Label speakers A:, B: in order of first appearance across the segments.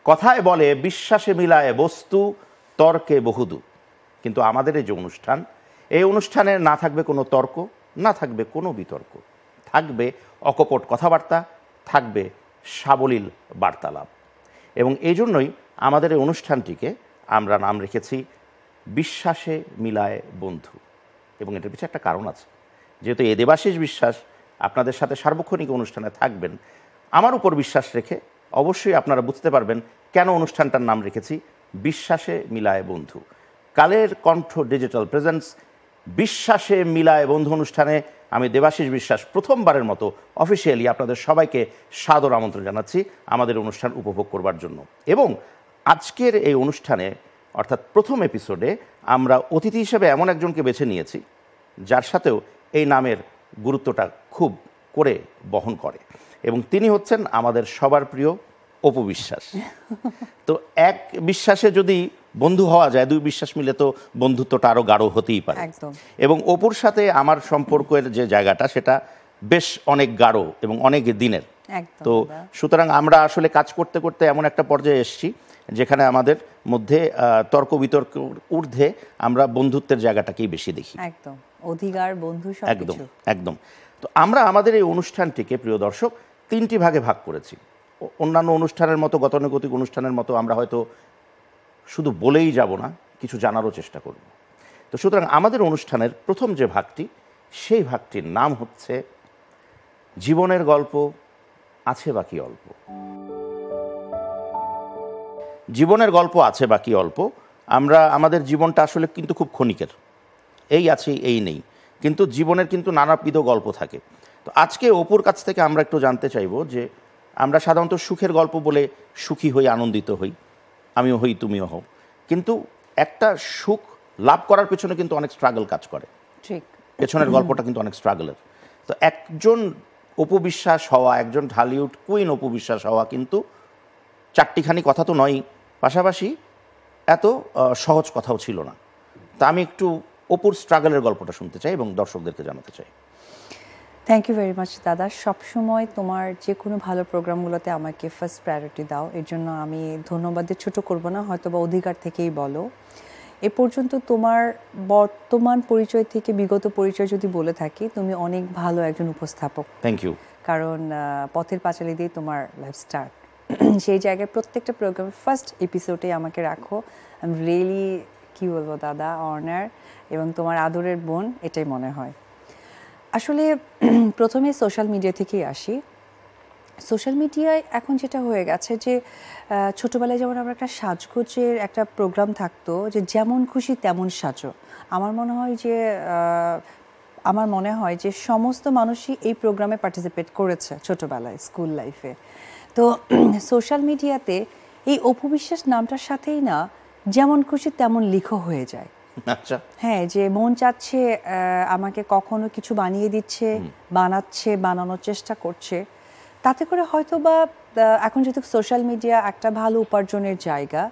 A: কথায় বলে বিশ্বাসে মিলায় বস্তু, তর্কে বহুদূর। কিন্তু আমাদের এই যে অনুষ্ঠান, এই অনুষ্ঠানে না থাকবে কোনো তর্ক, না থাকবে কোনো বিতর্ক, থাকবে অকপট কথাবার্তা, থাকবে সাবলীল বার্তালাপ। এবং এই জন্যই আমাদের এই অনুষ্ঠানটিকে আমরা নাম রেখেছি বিশ্বাসে মিলায় বন্ধু। এবং এটার পিছনে একটা কারণ আছে, যেহেতু এ দেবাশিস বিশ্বাস আপনাদের সাথে সার্বক্ষণিক অনুষ্ঠানে থাকবেন, আমার উপর বিশ্বাস রেখে অবশ্যই আপনারা বুঝতে পারবেন কেন অনুষ্ঠানটার নাম রেখেছি বিশ্বাসে মিলায় বন্ধু। কালের কণ্ঠ ডিজিটাল প্রেজেন্স বিশ্বাসে মিলায় বন্ধু অনুষ্ঠানে আমি দেবাশিস বিশ্বাস প্রথমবারের মতো অফিসিয়ালি আপনাদের সবাইকে সাদর আমন্ত্রণ জানাচ্ছি আমাদের অনুষ্ঠান উপভোগ করবার জন্য। এবং আজকের এই অনুষ্ঠানে অর্থাৎ প্রথম এপিসোডে আমরা অতিথি হিসেবে এমন একজনকে বেছে নিয়েছি যার সাথেও এই নামের গুরুত্বটা খুব করে বহন করে, এবং তিনি হচ্ছেন আমাদের সবার প্রিয় অপু বিশ্বাস। তো এক বিশ্বাসে যদি বন্ধু হওয়া যায়, দুই বিশ্বাস মিলে তো বন্ধুত্বটা আরও গাঢ় হতেই পারে। এবং অপুর সাথে আমার সম্পর্কের যে জায়গাটা সেটা বেশ অনেক গাঢ় এবং অনেক দিনের। তো সুতরাং আমরা আসলে কাজ করতে করতে এমন একটা পর্যায়ে এসেছি যেখানে আমাদের মধ্যে তর্ক বিতর্ক ঊর্ধ্বে আমরা বন্ধুত্বের জায়গাটাকেই বেশি দেখি।
B: একদম অধিকার বন্ধু সব
A: একদম একদম। তো আমরা আমাদের এই অনুষ্ঠানটিকে প্রিয় দর্শক তিনটি ভাগে ভাগ করেছি। অন্যান্য অনুষ্ঠানের মতো, গতানুগতিক অনুষ্ঠানের মতো আমরা হয়তো শুধু বলেই যাব না, কিছু জানারও চেষ্টা করব। তো সুতরাং আমাদের অনুষ্ঠানের প্রথম যে ভাগটি, সেই ভাগটির নাম হচ্ছে জীবনের গল্প আছে বাকি অল্প। জীবনের গল্প আছে বাকি অল্প। আমরা আমাদের জীবনটা আসলে কিন্তু খুব ক্ষণিকের, এই আছে এই নেই, কিন্তু জীবনের কিন্তু নানাবিধ গল্প থাকে। তো আজকে অপুর কাছ থেকে আমরা একটু জানতে চাইব যে আমরা সাধারণত সুখের গল্প বলে সুখী হই, আনন্দিত হই, আমিও হই তুমিও হও, কিন্তু একটা সুখ লাভ করার পেছনে কিন্তু অনেক স্ট্রাগল কাজ করে, ঠিক পেছনের গল্পটা কিন্তু অনেক স্ট্রাগলের। তো একজন অপু বিশ্বাস হওয়া, একজন ঢালিউড কুইন অপু বিশ্বাস হওয়া কিন্তু চারটিখানি কথা তো নয়, পাশাপাশি এত সহজ কথাও ছিল না। তা আমি একটু অপুর স্ট্রাগলের গল্পটা শুনতে চাই এবং দর্শকদেরকে জানাতে চাই।
B: থ্যাংক ইউ ভেরি মাচ দাদা, সবসময় তোমার যে কোনো ভালো প্রোগ্রামগুলোতে আমাকে ফার্স্ট প্রায়োরিটি দাও, এর জন্য আমি ধন্যবাদের ছোটো করবো না, হয়তো বা অধিকার থেকেই বলো। এ পর্যন্ত তোমার বর্তমান পরিচয় থেকে বিগত পরিচয় যদি বলে থাকি, তুমি অনেক ভালো একজন উপস্থাপক।
A: Thank you.
B: কারণ পথের পাঁচালী দিয়ে তোমার লাইফ স্টার্ট, সেই জায়গায় প্রত্যেকটা প্রোগ্রামের ফার্স্ট এপিসোডে আমাকে রাখো। আই এম রিয়েলি, কী বলবো দাদা, অনার এবং তোমার আদরের বোন, এটাই মনে হয়। আসলে প্রথমে সোশ্যাল মিডিয়া থেকেই আসি। সোশ্যাল মিডিয়ায় এখন যেটা হয়ে গেছে যে ছোটোবেলায় যেমন আমরা একটা সাজগোজের একটা প্রোগ্রাম থাকতো যে যেমন খুশি তেমন সাজো, আমার মনে হয় যে সমস্ত মানুষই এই প্রোগ্রামে পার্টিসিপেট করেছে ছোটোবেলায় স্কুল লাইফে। তো সোশ্যাল মিডিয়াতে এই অপু বিশ্বাস নামটার সাথেই না যেমন খুশি তেমন লিখো হয়ে যায়।
A: আচ্ছা,
B: হ্যাঁ, যে মন চাচ্ছে আমাকে কখনো কিছু বানিয়ে দিচ্ছে, বানাচ্ছে, বানানোর চেষ্টা করছে, তাতে করে হয়তো বা এখন যেহেতু সোশ্যাল মিডিয়া একটা ভালো উপার্জনের জায়গা,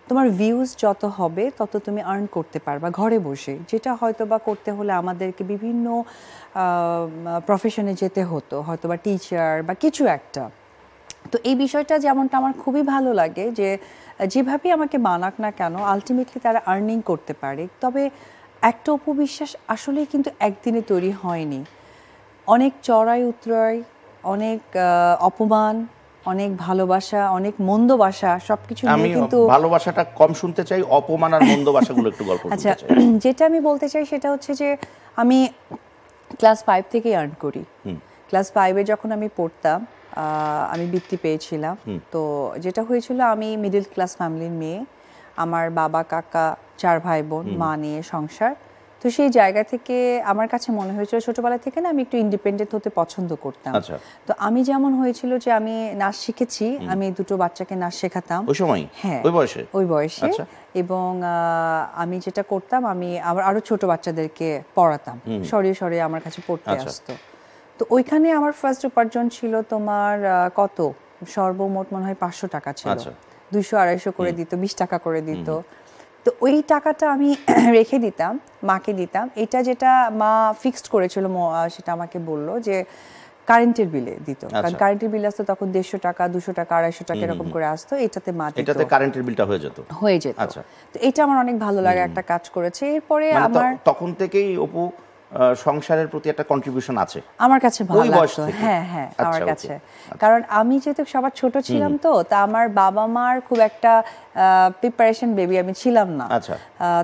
B: তোমার ভিউজ যত হবে তত তুমি আর্ন করতে পারবা ঘরে বসে, যেটা হয়তো বা করতে হলে আমাদেরকে বিভিন্ন প্রফেশনে যেতে হতো, হয়তো বা টিচার বা কিছু একটা। তো এই বিষয়টা যেমনটা আমার খুবই ভালো লাগে যে যেভাবেই আমাকে বানাক না কেন আলটিমেটলি তারা আর্নিং করতে পারে। তবে একটা অপু বিশ্বাস আসলেই কিন্তু একদিনে তৈরি হয়নি, অনেক চড়াই উতরাই, অনেক অপমান, অনেক ভালোবাসা, অনেক মন্দ বাসা, সবকিছু নিয়ে কিন্তু
A: ভালোবাসাটা কম শুনতে চাই, অপমান আর মন্দ বাসাগুলো একটু গল্প শুনতে চাই।
B: আচ্ছা, যেটা আমি বলতে চাই সেটা হচ্ছে যে আমি ক্লাস 5 থেকেই আর্ন করি। ক্লাস 5-এ যখন আমি পড়তাম আমি বৃত্তি পেয়েছিলাম। তো যেটা হয়েছিল, আমি মিডল ক্লাস ফ্যামিলির মেয়ে, আমার বাবা কাকা 4 ভাই বোন, মা নিয়ে সংসার। তো সেই জায়গা থেকে আমার কাছে মনে হয়েছিল ছোটবেলা থেকে না আমি একটু ইন্ডিপেন্ডেন্ট হতে পছন্দ করতাম। তো আমি যেমন হয়েছিল যে আমি নাচ শিখেছি, আমি দুটো বাচ্চাকে নাচ শেখাতাম
A: ওই সময়,
B: হ্যাঁ ওই বয়সে। এবং আমি যেটা করতাম, আমি আরো ছোট বাচ্চাদেরকে পড়াতাম, সরিয়ে সরিয়ে আমার কাছে পড়তে আসতো। তো ওইখানে আমার ফার্স্ট উপার্জন ছিল তোমার কত, সর্বমোট মনে হয় 500 টাকা ছিল, 200-250 করে দিত, 20 টাকা করে দিত। তো ওই টাকাটা আমি রেখে দিতাম, মাকে দিতাম। এটা যেটা মা ফিক্সড করেছিল, সেটা আমাকে বললো যে কারেন্টের বিলে দিত, কারণ
A: আচ্ছা।
B: কারেন্টের বিল আসতো তখন 150 টাকা 200 টাকা 250 টাকা এরকম করে আসতো, এটাতে মা দিত,
A: এটাতে কারেন্টের বিলটা হয়ে যেত।
B: হয়ে যেত।
A: আচ্ছা।
B: তো এটা আমার অনেক ভালো লাগে, একটা কাজ করেছে। এরপরে
A: মানে
B: আমার
A: তখন থেকেই অপু সংসারের প্রতি একটা কন্ট্রিবিউশন আছে
B: আমার কাছে ভালো
A: ওই বয়স
B: লাগতো,
A: থেকে?
B: হ্যাঁ হ্যাঁ
A: আচ্ছা,
B: আমার
A: ওকে।
B: কাছে, কারণ আমি যেহেতু সবার ছোট ছিলাম, তো তা আমার বাবা মার খুব একটা প্রিপারেশন বেবি আমি ছিলাম না।
A: আচ্ছা।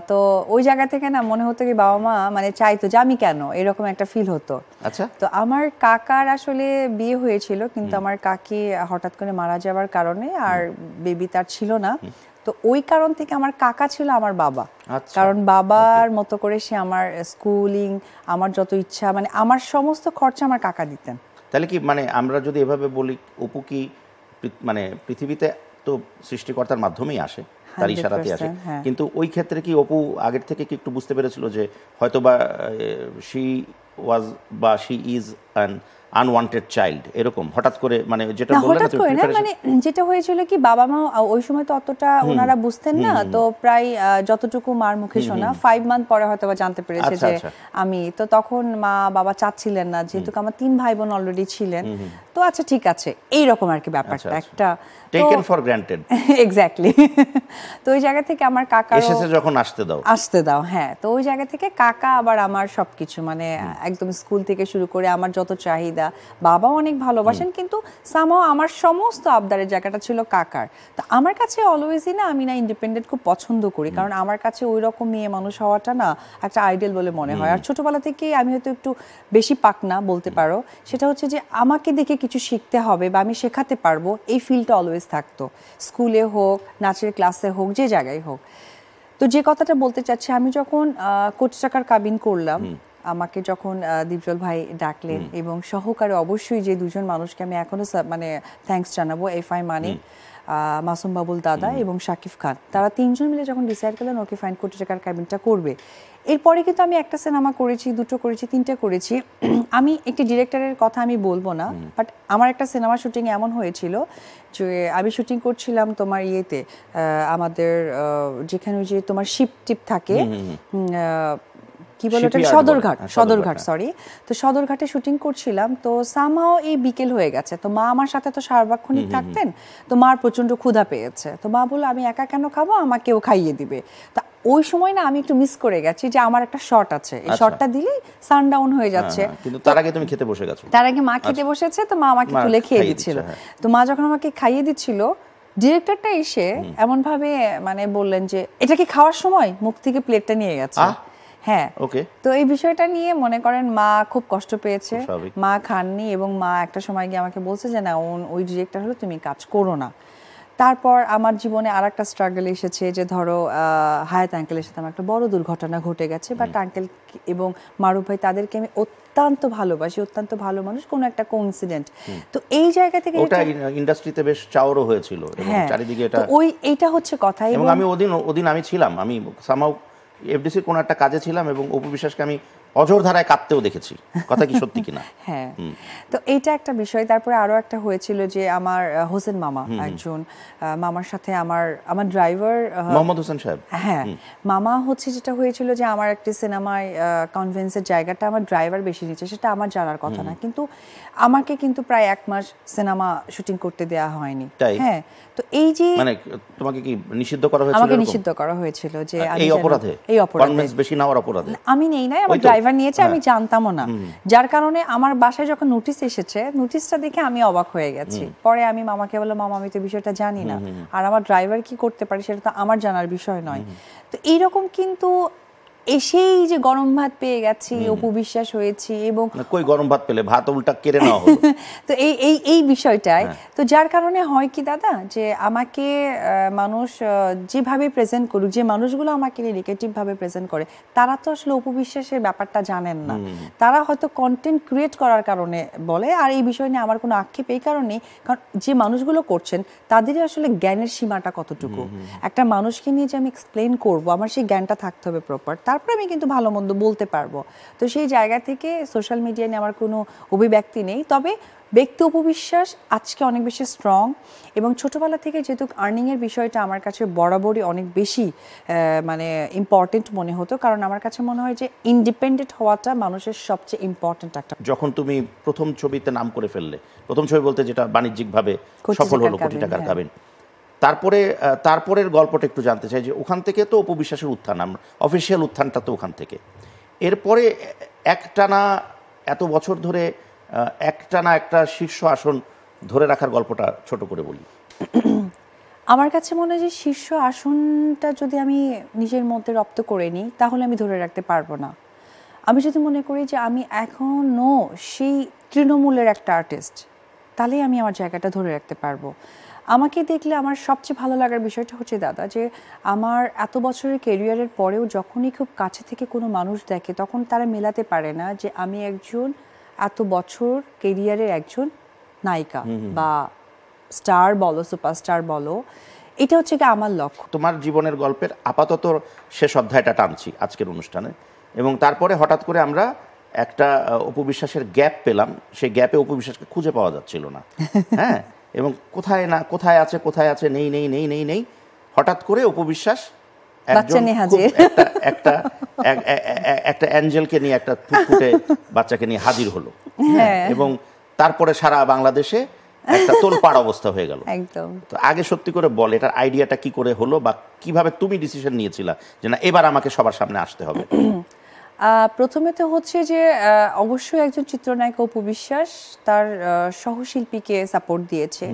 B: তো ওই জায়গা থেকে না মনে হতো কি বাবা মা মানে চাইতো যে আমি কেন, এরকম একটা ফিল হতো।
A: আচ্ছা।
B: তো আমার কাকার আসলে বিয়ে হয়েছিল, কিন্তু আমার কাকি হঠাৎ করে মারা যাওয়ার কারণে আর বেবি তার ছিল না। তো ওই কারণ থেকে আমার কাকা ছিল আমার বাবা,
A: আচ্ছা।
B: কারণ বাবার মতো করে সে আমার স্কুলিং, আমার যত ইচ্ছা, মানে আমার সমস্ত খরচা আমার কাকা দিতেন।
A: তাহলে কি মানে আমরা যদি এভাবে বলি, অপু কি মানে পৃথিবীতে তো সৃষ্টিকর্তার মাধ্যমেই আসে, তার ইশারাতে আসে,
B: 100%, হ্যাঁ।
A: কিন্তু ওই ক্ষেত্রে কি অপু আগের থেকে কি একটু বুঝতে পেরেছিল যে হয়তো বা শি ওয়াজ বা she is an unwanted child, এরকম হঠাৎ করে মানে যেটা
B: না
A: বললেন না
B: হঠাৎ
A: তুমি
B: করে না,
A: preparation-
B: মানে যেটা হয়েছিল কি বাবা মা ওই সময় তো অতটা ওনারা বুঝতেন না, তো প্রায় যতটুকু মার মুখে শোনা 5 মান্থ পরে হয়তো বা জানতে পেরেছে
A: আচ্ছা,
B: যে
A: আচ্ছা।
B: আমি, তো তখন মা বাবা চাচ্ছিলেন না, যেহেতু আমার 3 ভাই বোন অলরেডি ছিলেন, তো আচ্ছা ঠিক আছে এইরকম আর কি ব্যাপারটা
A: আচ্ছা,
B: একটা
A: টেকেন ফর গ্রান্টেড,
B: এক্স্যাক্টলি। তো ওই জায়গা থেকে আমার কাকারও
A: এসেছে যখন আসতে দাও।
B: আসতে দাও, হ্যাঁ। তো ওই জায়গা থেকে কাকা আবার আমার সবকিছু, মানে একদম স্কুল থেকে শুরু করে আমার যত চাহিদা, বাবাও অনেক ভালোবাসেন, কিন্তু সামহাও আমার সমস্ত আবদারের জায়গাটা ছিল কাকার। তো আমার কাছে অলওয়েজই না, আমি না ইন্ডিপেন্ডেন্ট খুব পছন্দ করি, কারণ আমার কাছে ওই রকম মেয়ে মানুষ হওয়াটা না একটা আইডিয়াল বলে মনে হয়। আর ছোটবেলা থেকেই আমি হয়তো একটু বেশি পাকনা বলতে পারো, সেটা হচ্ছে যে আমাকে দেখে কিছু শিখতে হবে বা আমি শেখাতে পারবো, এই ফিলটা অলওয়েজ থাকতো, স্কুলে হোক, নাচের ক্লাসে হোক, যে জায়গায় হোক। তো যে কথাটা বলতে চাচ্ছি, আমি যখন কোটি টাকার কাবিন করলাম, আমাকে যখন দীপজল ভাই ডাকলেন, এবং সহকারে অবশ্যই যে দুজন মানুষকে আমি এখনো মানে থ্যাঙ্কস জানাবো, এফআই মানিক, মাসুম বাবুল দাদা এবং শাকিব খান, তারা 3 জন মিলে যখন ডিসাইড করলেন ওকে ফাইন কোটি টাকার কাবিনটা করবে। এরপরে কিন্তু আমি একটা সিনেমা করেছি, 2টো করেছি, 3টে করেছি। আমি একটি ডিরেক্টরের কথা আমি বলবো না, বাট আমার একটা সিনেমা শুটিং এমন হয়েছিল যে আমি শুটিং করছিলাম তোমার ইয়েতে, আমাদের যেখানে ওই যে তোমার শিপ টিপ থাকে, কি বলে ওটা,
A: Shipyard
B: সদরঘাট,
A: বলে, হ্যাঁ,
B: সদরঘাট,
A: হ্যাঁ।
B: সরি। তো সদরঘাটে শুটিং করছিলাম, তো সামহাও এই বিকেল হয়ে গেছে, তো মা আমার সাথে তো সার্বক্ষণিক থাকতেন, তো মার প্রচন্ড ক্ষুধা পেয়েছে, তো মা বললো আমি একা কেন খাবো, আমাকেও খাইয়ে দিবে। তা ওই সময় না আমি একটু মিস করে গেছি যে আমার একটা শট আছে, এই
A: আচ্ছা।
B: শটটা দিলেই সানডাউন হয়ে যাচ্ছে।
A: হ্যাঁ, কিন্তু তার আগে তুমি খেতে বসে গেছো।
B: তার আগে মা খেতে বসেছে, তো মা আমাকে
A: মা
B: তুলে খেয়ে
A: খাইয়ে
B: দিচ্ছিল।
A: দিচ্ছে, হ্যাঁ।
B: তো মা যখন আমাকে খাইয়ে দিচ্ছিল, ডিরেক্টরটা এসে এমন ভাবে মানে বললেন যে এটা কি খাওয়ার সময়, মুখ থেকে প্লেটটা নিয়ে গেছে।
A: আহ!
B: হ্যাঁ,
A: ওকে।
B: তো এই বিষয়টা নিয়ে মনে করেন মা খুব কষ্ট পেয়েছে,
A: খুব স্বাভাবিক।
B: মা খাননি, এবং মা একটা সময় গিয়ে আমাকে বলছে যে না, ওই ডিরেক্টর হলো, তুমি কাজ করো না। তারপর আমার জীবনে আর একটা স্ট্রাগল এসেছে, যে ধরো হায়াত আঙ্কেলের সাথে আমার একটা বড় দুর্ঘটনা ঘটে গেছে, বাট আঙ্কেল এবং মারুফ ভাই তাদেরকে আমি অত্যন্ত ভালোবাসি, অত্যন্ত ভালো মানুষ, কোনো একটা কোইন্সিডেন্ট। তো এই জায়গা থেকে
A: ওটা ইন্ডাস্ট্রিতে বেশ চাওরও হয়েছিল এবং
B: হ্যাঁ,
A: চারিদিকে
B: তো
A: এটা,
B: এইটা হচ্ছে কথা।
A: এবং আমি ওদিন আমি ছিলাম, আমি সামাও এফডিসির কোনো একটা কাজে ছিলাম, এবং অপু বিশ্বাসকে আমি অঝোর ধারায় কাঁদতেও দেখেছি, কথা কি সত্যি কিনা।
B: হ্যাঁ, তো এইটা একটা বিষয়। তারপরে আরো একটা হয়েছিল যে আমার হোসেন মামা, একজন মামার সাথে আমার ড্রাইভার
A: মোহাম্মদ হোসেন সাহেব,
B: হ্যাঁ, মামা হচ্ছে, যেটা হয়েছিল যে আমার একটি সিনেমায় কনভেন্সের জায়গাটা আমার ড্রাইভার বেশি নিচ্ছে, সেটা আমার জানার কথা না, কিন্তু আমাকে কিন্তু প্রায় 1 মাস সিনেমা শুটিং করতে দেওয়া হয়নি।
A: তাই?
B: হ্যাঁ, তো এই যে
A: মানে তোমাকে কি নিষিদ্ধ করা হয়েছিল?
B: আমাকে
A: এরকম?
B: নিষিদ্ধ করা হয়েছিল যে আমি
A: এই
B: যেন-
A: অপরাধে,
B: এই অপরাধে
A: কনভেন্স বেশি নেওয়ার অপরাধে।
B: আমি নেই নাই, আমার
A: ওই তো,
B: ড্রাইভার নিয়েছে, আমি
A: হ্যাঁ।
B: জানতামও না, যার কারণে আমার বাসায় যখন নোটিশ এসেছে, নোটিশটা দেখে আমি অবাক হয়ে গেছি। পরে আমি মামাকে বললাম, মামা আমি তো বিষয়টা জানি না, আর আমার ড্রাইভার কি করতে পারে সেটা তো আমার জানার বিষয় নয়। তো এইরকম কিন্তু এসেই যে গরম ভাত পেয়ে গেছি, অপু বিশ্বাস হয়েছি, এবং
A: না, কই গরম ভাত পেলে, ভাত উল্টা কেড়ে নেওয়া হলো।
B: তো এই বিষয়টাই, তো যার কারণে হয় কি দাদা, যে আমাকে মানুষ যেভাবে প্রেজেন্ট করুক, যে মানুষগুলো আমাকে নেগেটিভ ভাবে প্রেজেন্ট করে, তারা তো আসলে অপবিশ্বাসের ব্যাপারটা জানেন না, তারা হয়তো কন্টেন্ট ক্রিয়েট করার কারণে বলে। আর এই বিষয় নিয়ে আমার কোনো আক্ষেপ এই কারণে, কারণ যে মানুষগুলো করছেন তাদেরই আসলে জ্ঞানের সীমাটা কতটুকু, একটা মানুষকে নিয়ে যে আমি এক্সপ্লেন করব, আমার সেই জ্ঞানটা থাকতে হবে প্রপার, তারপরে আমি কিন্তু ভালো মন্দ বলতে পারবো। তো সেই জায়গা থেকে সোশ্যাল মিডিয়া নিয়ে আমার কোনো অভিব্যক্তি নেই, তবে ব্যক্তি উপবিশ্বাস আজকে অনেক বেশি স্ট্রং, এবং ছোটবেলা থেকে যেহেতু আর্নিংয়ের বিষয়টা আমার কাছে বরাবরই অনেক বেশি মানে ইম্পর্টেন্ট মনে হতো, কারণ আমার কাছে মনে হয় যে ইন্ডিপেন্ডেন্ট হওয়াটা মানুষের সবচেয়ে ইম্পর্টেন্ট একটা।
A: যখন তুমি প্রথম ছবিতে নাম করে ফেললে, প্রথম ছবি বলতে যেটা বাণিজ্যিকভাবে সফল হলো, কোটি টাকার কাবিন, তারপরের গল্পটা একটু জানতে চাই যে ওখান থেকে তো অপু বিশ্বাসের উত্থান, আমরা অফিসিয়াল উত্থানটা তো ওখান থেকে। এরপরে একটানা এত বছর ধরে একটানা একটা শীর্ষ আসন ধরে রাখার গল্পটা ছোট করে বলি।
B: আমার কাছে মনে হয় যে শীর্ষ আসনটা যদি আমি নিজের মধ্যে রপ্ত করে নিই তাহলে আমি ধরে রাখতে পারবো না। আমি যদি মনে করি যে আমি এখনও সেই তৃণমূলের একটা আর্টিস্ট, তাহলেই আমি আমার জায়গাটা ধরে রাখতে পারবো। আমাকে দেখলে আমার সবচেয়ে ভালো লাগার বিষয়টা হচ্ছে দাদা, যে আমার এত বছরের কেরিয়ারের পরেও যখনই খুব কাছে থেকে কোনো মানুষ দেখে তখন তারা মেলাতে পারে না যে আমি একজন এত বছর কেরিয়ারের একজন নায়িকা বা স্টার বলো, সুপারস্টার বলো, এটা হচ্ছে কি আমার লক্ষ্য।
A: তোমার জীবনের গল্পের আপাতত শেষ অধ্যায়টা টানছি আজকের অনুষ্ঠানে, এবং তারপরে হঠাৎ করে আমরা একটা অপু বিশ্বাসের গ্যাপ পেলাম। সেই গ্যাপে অপু বিশ্বাসকে খুঁজে পাওয়া যাচ্ছিল না, হ্যাঁ, এবং কোথায় আছে নেই নেই নেই নেই নেই হঠাৎ করে অপু বিশ্বাস একটা অ্যাঞ্জেলকে নিয়ে, একটা ফুটফুটে বাচ্চাকে নিয়ে হাজির হলো, এবং তারপরে সারা বাংলাদেশে একটা তোলপাড় অবস্থা হয়ে গেল।
B: একদম।
A: তো আগে সত্যি করে বল, এটার আইডিয়াটা কি করে হলো, বা কিভাবে তুমি ডিসিশন নিয়েছিলা যে না এবার আমাকে সবার সামনে আসতে হবে?
B: প্রথমে তো হচ্ছে যে অবশ্যই একজন চিত্রনায়িকা অপু বিশ্বাস তার সহশিল্পীকে সাপোর্ট দিয়েছে,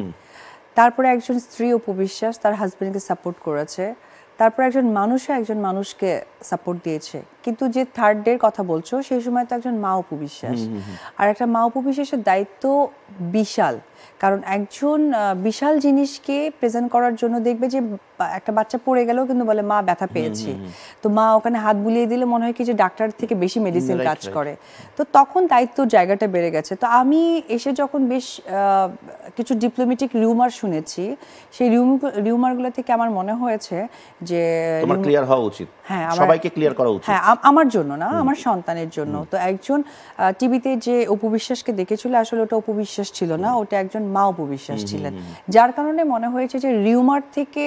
B: তারপরে একজন স্ত্রী অপু বিশ্বাস তার হাজবেন্ডকে সাপোর্ট করেছে, তারপর একজন মানুষকে সাপোর্ট দিয়েছে। কিন্তু যে থার্ড ডের কথা বলছো সেই সময় তো একজন মা অপু বিশ্বাস, আর একটা মা অপু বিশ্বাসের দায়িত্ব বিশাল, কারণ একজন বিশাল জিনিসকে প্রেজেন্ট করার জন্য দেখবে যে একটা বাচ্চা পড়ে গেলেও কিন্তু বলে মা ব্যথা পেয়েছি, তো মা ওখানে হাত বুলিয়ে দিলে মনে হয় কি যে ডাক্তার থেকে বেশি মেডিসিন কাজ করে, তো তখন দায়িত্বর জায়গাটা বেড়ে গেছে। তো আমি এসে যখন বেশ কিছু ডিপ্লোম্যাটিক রিউমার শুনেছি, সেই রিউমারগুলো থেকে আমার মনে হয়েছে যে
A: তোমার ক্লিয়ার হওয়া উচিত, হ্যাঁ, সবাইকে ক্লিয়ার করা উচিত,
B: হ্যাঁ, আমার জন্য না, আমার সন্তানের জন্য। তো একজন টিভিতে যে অপু বিশ্বাসকে দেখেছিল আসলে ওটা অপু বিশ্বাস ছিল না, ওটা একজন মা অপু বিশ্বাস ছিলেন, যার কারণে মনে হয়েছে যে রিউমার থেকে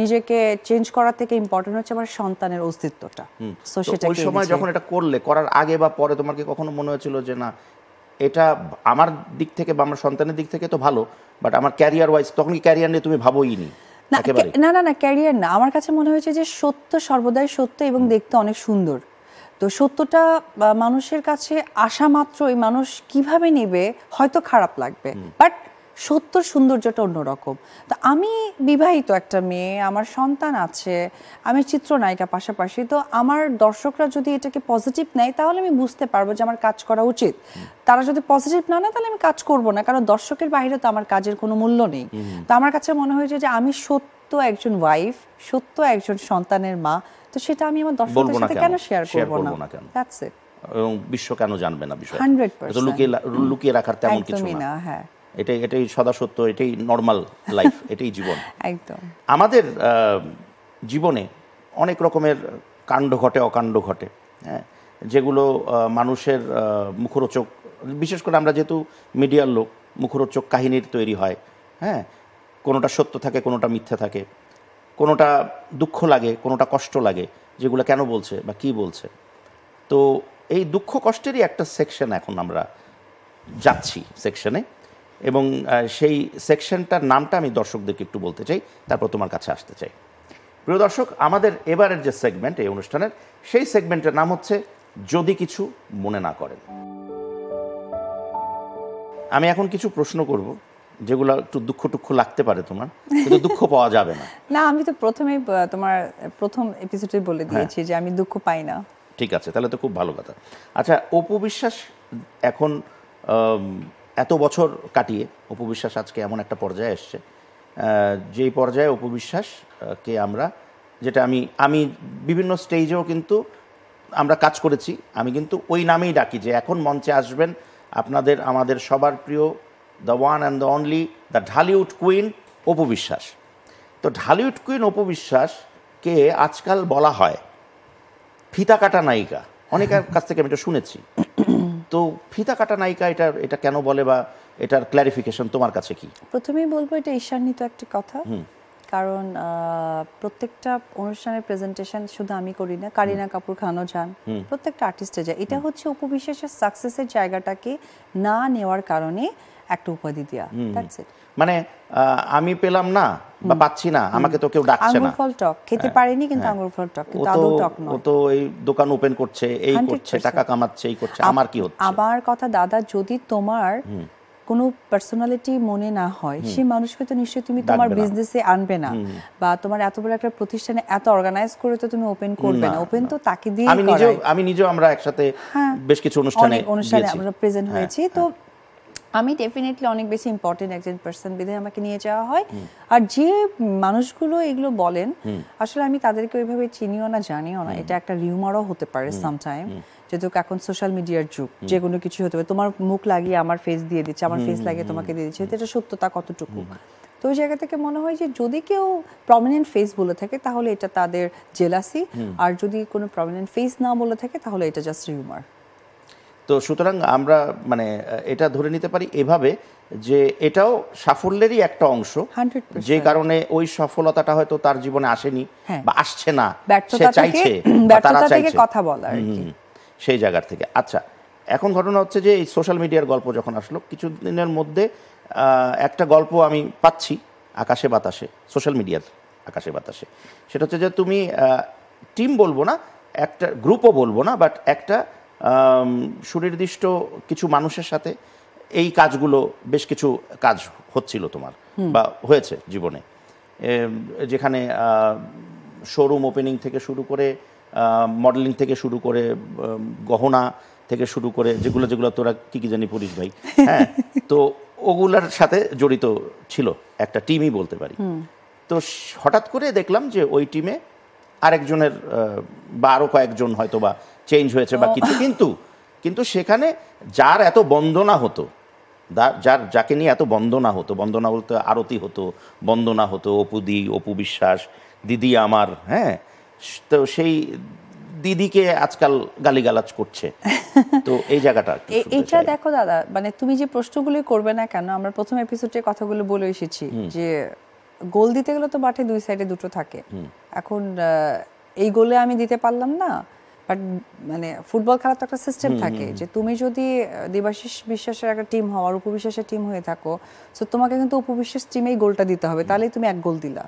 B: নিজেকে চেঞ্জ করার থেকে ইম্পর্টেন্ট হচ্ছে আমার সন্তানের অস্তিত্বটা। সো সেটা
A: ওই সময় যখন এটা করলে, করার আগে বা পরে তোমার কি কখনো মনে হয়েছিল যে না এটা আমার দিক থেকে বা আমার সন্তানের দিক থেকে তো ভালো, বাট আমার ক্যারিয়ার ওয়াইজ, তখন কি ক্যারিয়ার নিয়ে তুমি ভাবোই নি?
B: না, ক্যারিয়ার না, আমার কাছে মনে হয়েছে যে সত্য সর্বদাই সত্য এবং দেখতে অনেক সুন্দর। তো সত্যটা মানুষের কাছে আসা মাত্রই মানুষ কিভাবে নেবে হয়তো খারাপ লাগবে, বাট সত্যর সৌন্দর্যটা অন্যরকম। তো আমি বিবাহিত একটা মেয়ে, আমার সন্তান আছে, আমি চিত্রনায়িকা পাশাপাশি, তো আমার দর্শকরা যদি এটাকে পজিটিভ নেয় তাহলে আমি বুঝতে পারবো যে আমার কাজ করা উচিত। তারা যদি পজিটিভ না নেয় তাহলে আমি কাজ করব না, কারণ দর্শকের বাইরে তো আমার কাজের কোনো মূল্য নেই। তো আমার কাছে মনে হয়েছে যে আমি সত্য একজন ওয়াইফ, সত্য একজন সন্তানের মা, তো সেটা আমি আমার দর্শকদের সাথে কেন শেয়ার করব না? That's it.
A: এবং বিশ্ব কেন জানবে না বিষয়টা?
B: 100%
A: লুকিয়ে রাখার তেমন কিছু না,
B: হ্যাঁ,
A: এটাই সদা সত্য, এটাই নর্মাল লাইফ, এটাই জীবন।
B: একদম।
A: আমাদের জীবনে অনেক রকমের কাণ্ড ঘটে, অকাণ্ড ঘটে, হ্যাঁ, যেগুলো মানুষের মুখরোচক, বিশেষ করে আমরা যেহেতু মিডিয়ার লোক, মুখরোচক কাহিনীর তৈরি হয়, হ্যাঁ, কোনোটা সত্য থাকে, কোনোটা মিথ্যে থাকে, কোনোটা দুঃখ লাগে, কোনোটা কষ্ট লাগে, যেগুলো কেন বলছে বা কি বলছে। তো এই দুঃখ কষ্টেরই একটা সেকশন এখন আমরা যাচ্ছি সেকশনে, এবং সেই সেকশনটার নামটা আমি দর্শকদেরকে একটু বলতে চাই, তারপর তোমার কাছে আসতে চাই। প্রিয় দর্শক, আমাদের এবারের যে সেগমেন্ট এই অনুষ্ঠানের, সেই সেগমেন্টের নাম হচ্ছে যদি কিছু মনে না করেন। আমি এখন কিছু প্রশ্ন করব যেগুলো একটু দুঃখ লাগতে পারে তোমার, কিন্তু দুঃখ পাওয়া যাবে না।
B: না, আমি তো প্রথমেই তোমার প্রথম এপিসোডে বলে দিয়েছি যে আমি দুঃখ পাই না।
A: ঠিক আছে, তাহলে তো খুব ভালো কথা। আচ্ছা, অপু বিশ্বাস এখন এত বছর কাটিয়ে অপু বিশ্বাস আজকে এমন একটা পর্যায়ে এসছে, যেই পর্যায়ে অপু বিশ্বাসকে আমরা, যেটা আমি বিভিন্ন স্টেজেও কিন্তু আমরা কাজ করেছি, আমি কিন্তু ওই নামেই ডাকি যে এখন মঞ্চে আসবেন আমাদের সবার প্রিয় the one and the only, the Dhallywood queen Apu Biswas. তো ঢালিউড কুইন অপু বিশ্বাসকে আজকাল বলা হয় ফিতা কাটা নায়িকা, অনেকের কাছ থেকে আমি এটা শুনেছি। তো ফিতা কাটা নায়িকা এটা কেন বলে, বা এটার ক্ল্যারিফিকেশন তোমার কাছে কি?
B: প্রথমেই বলবো এটা ঈর্ষান্বিত একটা কথা, কারণ প্রত্যেকটা অনুষ্ঠানের প্রেজেন্টেশন শুধু আমি করি না, কারিনা কাপুর খানও যান, প্রত্যেকটা আর্টিস্টে যায়। এটা হচ্ছে উপবিশ্বাসের সাকসেসের জায়গাটাকে না নেওয়ার কারণে একটা উপাধি দেওয়া।
A: মানে আমি পেলাম না বা পাচ্ছি না, আমাকে তো কেউ ডাকছে না।
B: আঙ্গুর ফল টক খেতে পারেনি, কিন্তু আঙ্গুর ফল টক, কিন্তু আদৌ টক নয়।
A: ও তো এই দোকান ওপেন করছে, এই করছে, টাকা কামাচ্ছে, এই করছে, আমার কি হচ্ছে?
B: আমার কথা দাদা, যদি তোমার কোনো পার্সোনালিটি মনে না হয়, সেই মানুষকে তো নিশ্চয়ই তুমি তোমার বিজনেসে আনবে না, বা তোমার এত বড় একটা প্রতিষ্ঠানে এত অর্গানাইজ করে তো তুমি ওপেন করবে না। ওপেন তো তাকে দিয়ে
A: আমি নিজেও আমরা একসাথে বেশ কিছু অনুষ্ঠানে
B: আমরা প্রেজেন্ট হয়েছি। তো আমি ডেফিনেটলি অনেক বেশি ইম্পর্টেন্ট একজন পার্সন বিধায় আমাকে নিয়ে যাওয়া হয়। আর যে মানুষগুলো এগুলো বলেন, আসলে আমি তাদেরকে ওইভাবে চিনিও না, জানিও না। এটা একটা রিউমারও হতে পারে সামটাইম, যেহেতু এখন সোশ্যাল মিডিয়ার যুগ, যে কোনো কিছু হতে পারে। তোমার মুখ লাগিয়ে আমার ফেস দিয়ে দিচ্ছে, আমার ফেস লাগিয়ে তোমাকে দিয়ে দিচ্ছে, এটা সত্যতা কতটুকু? তো ওই জায়গা থেকে মনে হয় যে যদি কেউ প্রমিনেন্ট ফেস বলে থাকে তাহলে এটা তাদের জেলাসি, আর যদি কোনো প্রমিনেন্ট ফেস না বলে থাকে তাহলে এটা জাস্ট রিউমার।
A: তো সুতরাং আমরা মানে এটা ধরে নিতে পারি এভাবে যে এটাও সাফল্যেরই একটা অংশ,
B: 100%।
A: যে কারণে ওই সফলতাটা হয়তো তার জীবনে আসেনি বা আসছে না, সে চাইছে,
B: তারা চাইছে কথা বলা আর কি,
A: সেই জায়গার থেকে। আচ্ছা, এখন ঘটনা হচ্ছে যে এই সোশ্যাল মিডিয়ার গল্প যখন আসলো, কিছুদিনের মধ্যে একটা গল্প আমি পাচ্ছি আকাশে বাতাসে, সোশ্যাল মিডিয়ার আকাশে বাতাসে। সেটা হচ্ছে যে তুমি টিম বলবো না, একটা গ্রুপও বলবো না, বাট একটা সুনির্দিষ্ট কিছু মানুষের সাথে এই কাজগুলো, বেশ কিছু কাজ হচ্ছিল তোমার বা হয়েছে জীবনে, যেখানে শোরুম ওপেনিং থেকে শুরু করে, মডেলিং থেকে শুরু করে, গহনা থেকে শুরু করে, যেগুলো তোরা কি জানি পড়িস ভাই, হ্যাঁ, তো ওগুলার সাথে জড়িত ছিল একটা টিমই বলতে পারি। তো হঠাৎ করে দেখলাম যে ওই টিমে আরেকজনের বা আরও কয়েকজন হয়তো বা চেঞ্জ হয়েছে বা কিছু, কিন্তু সেখানে যার এত বন্দনা হতো, যাকে নিয়ে এত বন্দনা হতো, বন্দনা বলতে আরতি হতো, বন্দনা হতো, অপু বিশ্বাস, দিদি আমার, হ্যাঁ, তো সেই দিদিকে আজকাল গালিগালাজ করছে। তো এই জায়গাটা
B: এটা দেখো দাদা, মানে তুমি যে প্রশ্নগুলি করবে না কেন, আমরা প্রথম এপিসোডে কথাগুলো বলে এসেছি যে গোল দিতে গেলে তো মাঠে দুই সাইডে দুটো থাকে। এখন এই গোলে আমি দিতে পারলাম না, বাট মানে ফুটবল খেলার তো একটা সিস্টেম থাকে, যে তুমি যদি দেবাশিস বিশ্বাসের একটা টিম হও আর উপবিশ্বাসের টিম হয়ে থাকো, তো তোমাকে কিন্তু উপবিশ্বাস টিমেই গোলটা দিতে হবে, তাহলেই তুমি এক গোল দিলা।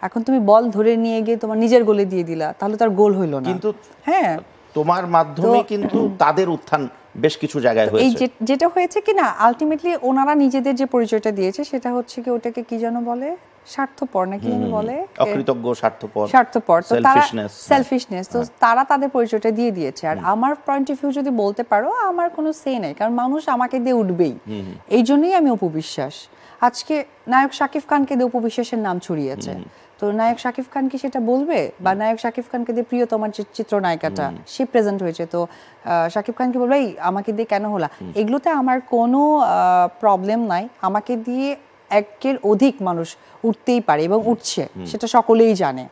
B: এখন তুমি বল ধরে নিয়ে গিয়ে তোমার নিজের গোলে দিয়ে দিলা, তাহলে তার গোল হইলো না।
A: কিন্তু হ্যাঁ, তোমার মাধ্যমে কিন্তু তাদের উত্থান বেশ কিছু জায়গায় হয়েছে।
B: এই যেটা হয়েছে কি না, আলটিমেটলি ওনারা নিজেদের যে পরিচয়টা দিয়েছে সেটা হচ্ছে কি, ওটাকে কি যেন বলে, স্বার্থপর নাকি যেন বলে,
A: অকৃতজ্ঞ, স্বার্থপর,
B: তো তারা সেলফিশনেস, তো তারা তাদের পরিচয়টা দিয়ে দিয়েছে। আর আমার পয়েন্ট অফ ভিউ যদি বলতে পারো, আমার কোনো সে নেই, কারণ মানুষ আমাকে দিয়ে উঠবেই, এই জন্যই আমি উপবিশ্বাস। আজকে নায়ক শাকিব খানকে দিয়ে উপবিশ্বাসের নাম ছড়িয়েছে, তো নায়ক শাকিব খান কি সেটা বলবে? বা নায়ক শাকিব খানকে দিয়ে প্রিয়তমার যে চিত্রনায়িকাটা সে প্রেজেন্ট হয়েছে, তো শাকিব খানকে বলবে এই আমাকে দিয়ে কেন হলা? এগুলোতে আমার কোনো প্রবলেম নাই। আমাকে দিয়ে একের অধিক মানুষ উঠতেই পারে এবং উঠছে, সেটা সকলেই জানে।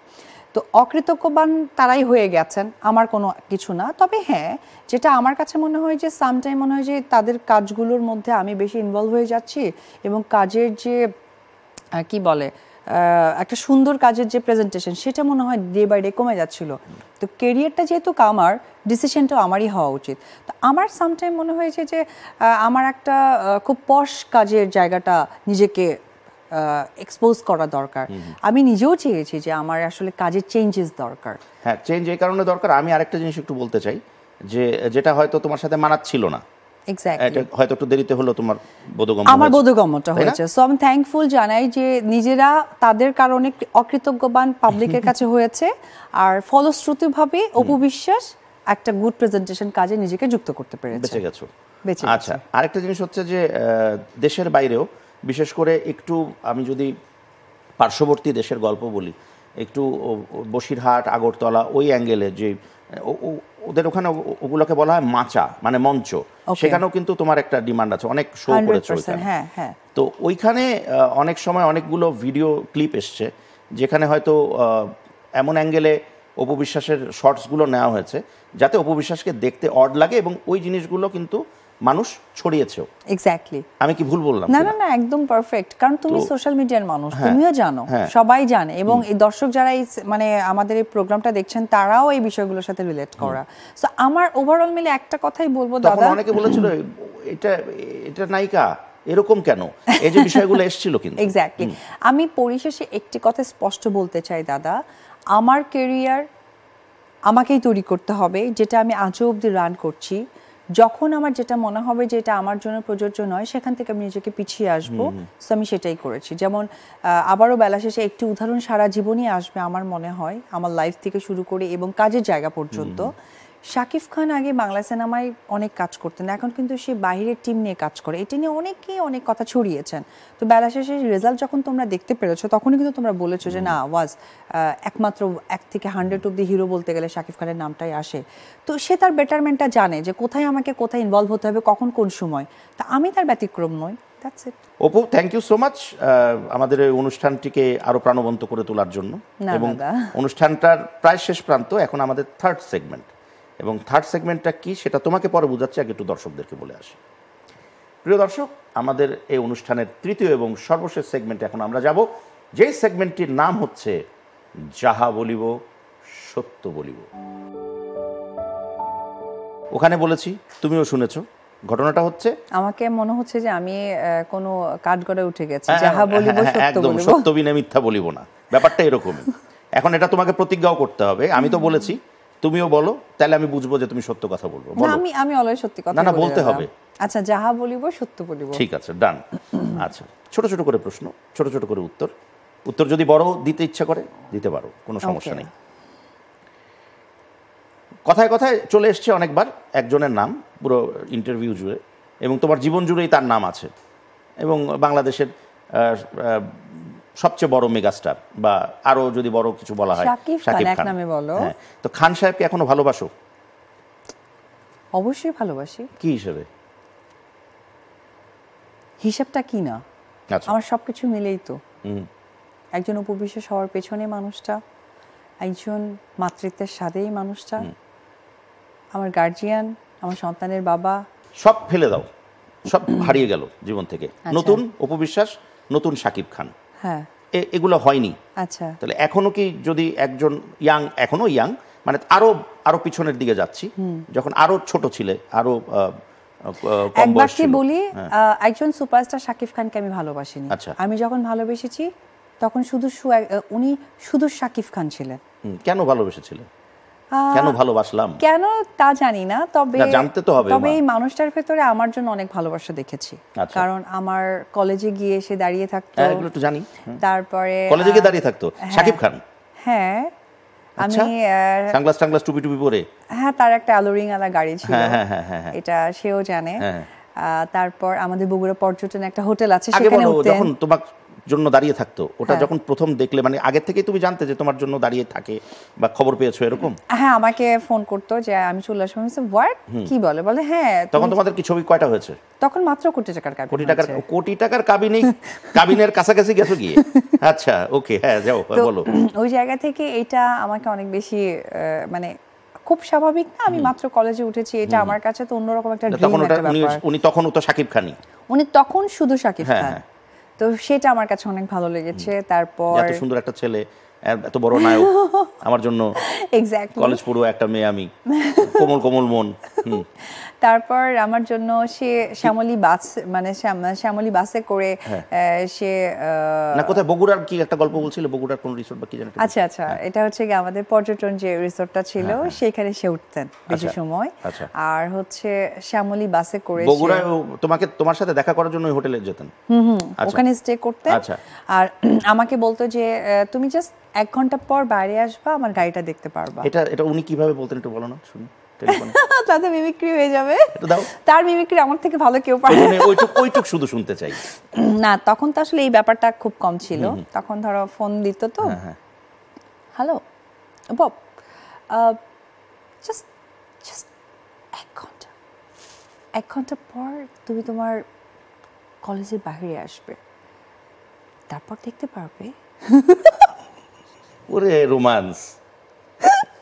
B: তো অকৃতজ্ঞবান তারাই হয়ে গেছেন, আমার কোনো কিছু না। তবে হ্যাঁ, যেটা আমার কাছে মনে হয় যে সামটাইম মনে হয় যে তাদের কাজগুলোর মধ্যে আমি বেশি ইনভলভ হয়ে যাচ্ছি, এবং কাজের যে কি বলে একটা সুন্দর কাজের যে প্রেজেন্টেশন, সেটা মনে হয় ডে বাই ডে কমে যাচ্ছিল। তো কেরিয়ারটা যেহেতু আমার, ডিসিশনটাও আমারই হওয়া উচিত। তো আমার সামটাইম মনে হয়েছে যে আমার একটা খুব পশ কাজের জায়গাটা নিজেকে এক্সপোজ করা দরকার। আমি নিজেও চেয়েছি যে আমার আসলে কাজের চেঞ্জেস দরকার।
A: হ্যাঁ, চেঞ্জ এই কারণে দরকার। আমি আরেকটা জিনিস একটু বলতে চাই, যে যেটা হয়তো তোমার সাথে মানাচ্ছিল না,
B: এক্স্যাক্টলি,
A: হয়তো একটু দেরিতে হলো তোমার বোধগম্য,
B: আমার বোধগম্যটা হয়েছে। সো আমি থ্যাঙ্কফুল জানাই যে নিজেরা তাদের কারণে অকৃতজ্ঞবান পাবলিকের কাছে হয়েছে, আর ফলশ্রুতিভাবে অপবিশ্বাস একটা গুড প্রেজেন্টেশন কাজে নিজেকে যুক্ত করতে পেরেছে।
A: বেঁচে গেছো। আচ্ছা, আরেকটা জিনিস হচ্ছে যে দেশের বাইরেও, বিশেষ করে একটু আমি যদি পার্শ্ববর্তী দেশের গল্প বলি, একটু বসিরহাট, আগরতলা, ওই অ্যাঙ্গেলে, যে ওদের ওখানে ওগুলোকে বলা হয় মাচা, মানে মঞ্চ, সেখানেও কিন্তু তোমার একটা ডিমান্ড আছে, অনেক শো করেছে ওইখানে। তো ওইখানে অনেক সময় অনেকগুলো ভিডিও ক্লিপ এসছে, যেখানে হয়তো এমন অ্যাঙ্গেলে অপু বিশ্বাসের শর্টসগুলো নেওয়া হয়েছে যাতে অপু বিশ্বাসকে দেখতে অড লাগে, এবং ওই জিনিসগুলো কিন্তু মানুষ ছড়িয়েছেও।
B: এক্স্যাক্টলি।
A: আমি কি ভুল বললাম?
B: না না না, একদম পারফেক্ট, কারণ তুমি সোশ্যাল মিডিয়ার মানুষ,
A: হ্যাঁ,
B: তুমিও জানো,
A: হ্যাঁ।
B: সবাই জানে, এবং এই দর্শক যারা এই মানে আমাদের এই প্রোগ্রামটা দেখছেন তারাও এই বিষয়গুলোর সাথে রিলেট করা। সো আমার ওভারঅল মিলে একটা কথাই বলবো
A: তখন
B: দাদা,
A: অনেকে বলেছিল এটা এটা নায়িকা এরকম কেন, এই যে বিষয়গুলো এসেছিল কিন্তু।
B: এক্স্যাক্টলি। আমি পরিশেষে একটি কথা স্পষ্ট বলতে চাই দাদা, আমার ক্যারিয়ার আমাকেই তৈরি করতে হবে, যেটা আমি আজও অবধি রান করছি। যখন আমার যেটা মনে হবে যে এটা আমার জন্য প্রযোজ্য নয়, সেখান থেকে আমি নিজেকে পিছিয়ে আসবো। সো আমি সেটাই করেছি। যেমন আবারও বেলা শেষে একটি উদাহরণ সারা জীবনই আসবে আমার মনে হয়, আমার লাইফ থেকে শুরু করে এবং কাজের জায়গা পর্যন্ত। শাকিব খান আগে বাংলা সিনেমায় অনেক কাজ করতেন, এখন কিন্তু সে বাইরের টিম নিয়ে কাজ করে, এটা নিয়ে অনেকেই অনেক কথা ছড়িয়েছেন। তো বেলা শেষে রেজাল্ট যখন তোমরা দেখতে পেরেছো, তখনই কিন্তু তোমরা বলেছো যে না, ওয়াজ একমাত্র 1 থেকে 100 অব্দি হিরো বলতে গেলে শাকিব খানের নামটাই আসে। তো সে তার বেটারমেন্টটা জানে যে কোথায় আমাকে কোথায় ইনভলভ হতে হবে, কখন কোন সময়। তা আমি তার ব্যতিক্রম নই। That's it.
A: Apu, thank you so much আমাদের এই অনুষ্ঠানটিকে আরো প্রাণবন্ত করে তোলার জন্য।
B: না,
A: এবং
B: দাদা।
A: অনুষ্ঠানটার প্রায় শেষ প্রান্ত, এখন আমাদের থার্ড সেগমেন্ট, এবং থার্ড সেগমেন্টটা কি সেটা তোমাকে পরে বোঝাচ্ছি, আগে একটু দর্শকদেরকে বলে আসি। প্রিয় দর্শক, আমাদের এই অনুষ্ঠানের তৃতীয় এবং সর্বশেষ সেগমেন্টে এখন আমরা যাব, যেই সেগমেন্টটির নাম হচ্ছে যাহা বলিব সত্য বলিব। ওখানে বলেছি, তুমিও শুনেছো, ঘটনাটা হচ্ছে
B: আমাকে মনে হচ্ছে যে আমি কোনো কাঠগড়ে উঠে গেছি। যাহা বলিব সত্য
A: একদম
B: বলিব।
A: সত্য বিনা মিথ্যা বলিব না, ব্যাপারটা এরকমই। এখন এটা তোমাকে প্রতিজ্ঞাও করতে হবে, আমি তো বলেছি, তুমিও বলো, তাহলে আমি বুঝবো যে তুমি সত্য কথা বলবো।
B: না,
A: বলো।
B: আমি অলওয়েজ সত্যি কথা
A: না, না,
B: বলি
A: বলতে
B: দাদা।
A: হবে।
B: আচ্ছা, যাহা বলিব সত্য বলিব।
A: ঠিক আছে, ডান। আচ্ছা, ছোট ছোট করে প্রশ্ন, ছোট ছোট করে উত্তর। উত্তর যদি বড় দিতে ইচ্ছা করে দিতে পারো, কোনো সমস্যা
B: Okay.
A: নেই। কথায় কথায় চলে এসছে অনেকবার একজনের নাম পুরো ইন্টারভিউ জুড়ে, এবং তোমার জীবন জুড়েই তার নাম আছে, এবং বাংলাদেশের সবচেয়ে বড় মেগাস্টার, বা আরো যদি বড় কিছু বলা হয়
B: শাকিব খান, এক নামে বলো।
A: হ্যাঁ, তো খান সাহেবকে এখনো ভালোবাসো?
B: অবশ্যই ভালোবাসি।
A: কি হিসেবে?
B: হিসাবটা কি না,
A: আচ্ছা।
B: আমার সবকিছু মিলেই তো।
A: হুম।
B: একজন উপবিশ্বাস হওয়ার পেছনে মানুষটা, একজন মাতৃত্বের সাথেই মানুষটা, আমার গার্জিয়ান, আমার সন্তানের বাবা।
A: সব ফেলে দাও, সব হারিয়ে গেল জীবন থেকে,
B: আচ্ছা।
A: নতুন অপু বিশ্বাস, নতুন শাকিব খান,
B: হ্যাঁ।
A: এগুলো হয়নি।
B: আচ্ছা।
A: তাহলে এখনো কি, যদি একজন এখনো ইয়াং, মানে আরো পিছনের দিকে যাচ্ছি, যখন আরো ছোট ছিলে, আরো কম
B: এক
A: বয়স
B: বাক্যে
A: ছিল।
B: বলি,
A: হ্যাঁ।
B: একজন সুপারস্টার শাকিব খানকে আমি ভালোবাসিনি।
A: আচ্ছা।
B: আমি যখন ভালোবেসেছি তখন উনি শুধু শাকিব খান ছিলেন।
A: কেন ভালোবেসেছিলে? কেন ভালোবাসলাম?
B: কেন তা জানি না, তবে
A: না, জানতে তো হবে,
B: তবে
A: মা।
B: এই মানুষটার ভেতরে আমার জন্য অনেক ভালোবাসা দেখেছি।
A: আচ্ছা।
B: কারণ আমার কলেজে গিয়ে এসে দাঁড়িয়ে থাকতো,
A: হ্যাঁ, এগুলো একটু জানি।
B: তারপরে
A: কলেজে গিয়ে দাঁড়িয়ে থাকতো শাকিব খান?
B: হ্যাঁ,
A: আচ্ছা।
B: আমি
A: সানগ্লাস টাংলাস টুপি টুপি পরে?
B: হ্যাঁ, তার একটা অ্যালোরিং আলা গাড়ি ছিল।
A: হ্যাঁ, হ্যাঁ, হ্যাঁ, হ্যাঁ।
B: এটা সেও জানে।
A: হ্যাঁ।
B: তারপর আমাদের বগুড়া পর্যটনে একটা হোটেল আছে,
A: আগে
B: সেখানে
A: বলো,
B: উঠতেন।
A: যখন তোমার জন্য দাঁড়িয়ে থাকতো, ওটা
B: হ্যাঁ।
A: যখন প্রথম দেখলে, মানে আগে থেকেই তুমি জানতে যে তোমার জন্য দাঁড়িয়ে থাকে, বা খবর পেয়েছো এরকম?
B: হ্যাঁ, আমাকে ফোন করতো যে আমি চলে আসবো। আমি হোয়াট, কি বলে হ্যাঁ।
A: তখন তোমাদের কি ছবি কয়টা হয়েছে?
B: তখন মাত্র কোটি টাকার কাবিন হয়েছে।
A: কোটি টাকার কাবিনের কাছাকাছি গেছো গিয়ে? আচ্ছা, ওকে, হ্যাঁ, যাও,
B: তো
A: বলো।
B: ওই জায়গা থেকে এটা আমাকে অনেক বেশি মানে খুব স্বাভাবিক না, আমি মাত্র কলেজে উঠেছি, এটা আমার কাছে তো অন্যরকম একটা
A: তখন
B: ড্রিম
A: ওটা
B: একটা ব্যাপার।
A: উনি তখনও তো শাকিব খানই।
B: উনি তখন শুধু শাকিব
A: হ্যাঁ,
B: খান।
A: হ্যাঁ।
B: তো সেটা আমার কাছে অনেক ভালো লেগেছে। তারপর
A: এত সুন্দর একটা ছেলে, এত বড় নায়ক, আমার জন্য
B: এক্স্যাক্টলি।
A: কলেজ পড়ুয়া একটা মেয়ে আমি, কোমল কোমল মন।
B: তারপর আমার জন্য সে শ্যামলী বাস, মানে শ্যামলী বাসে করে সে
A: না, কোথায় বগুড়ার কি একটা গল্প বলছিল, বগুড়ার কোন রিসোর্ট বা কি জানি?
B: আচ্ছা আচ্ছা, এটা হচ্ছে কি আমাদের পর্যটন যে রিসোর্টটা ছিল, সেখানে সে উঠতেন বেশি
A: আচ্ছা,
B: সময়।
A: আচ্ছা।
B: আর হচ্ছে শ্যামলী বাসে করে
A: বগুড়ায় তোমার সাথে দেখা করার জন্য ওই হোটেলে যেতেন? আচ্ছা।
B: ওখানে স্টে করতেন।
A: আচ্ছা।
B: আর আমাকে বলতো যে তুমি জাস্ট 1 ঘন্টা পর বাইরে আসবা, আমার গাড়িটা দেখতে পারবা।
A: এটা উনি কিভাবে বলতেন একটু বলো না, শুনি টেলিফোনে।
B: তাতে মিমিক্রি হয়ে যাবে।
A: একটু দাও।
B: তার মিমিক্রি আমার থেকে ভালো কেউ পারে না।
A: ওইটুক শুধু শুনতে চাই।
B: না, তখন তো আসলে এই ব্যাপারটা খুব কম ছিল। তখন ধরো ফোন দিত তো, হ্যালো বব, জাস্ট 1 ঘন্টা পর তুমি তোমার কলেজের বাইরে আসবে, তারপর দেখতে পারবে।
A: ওরে রোমান্স,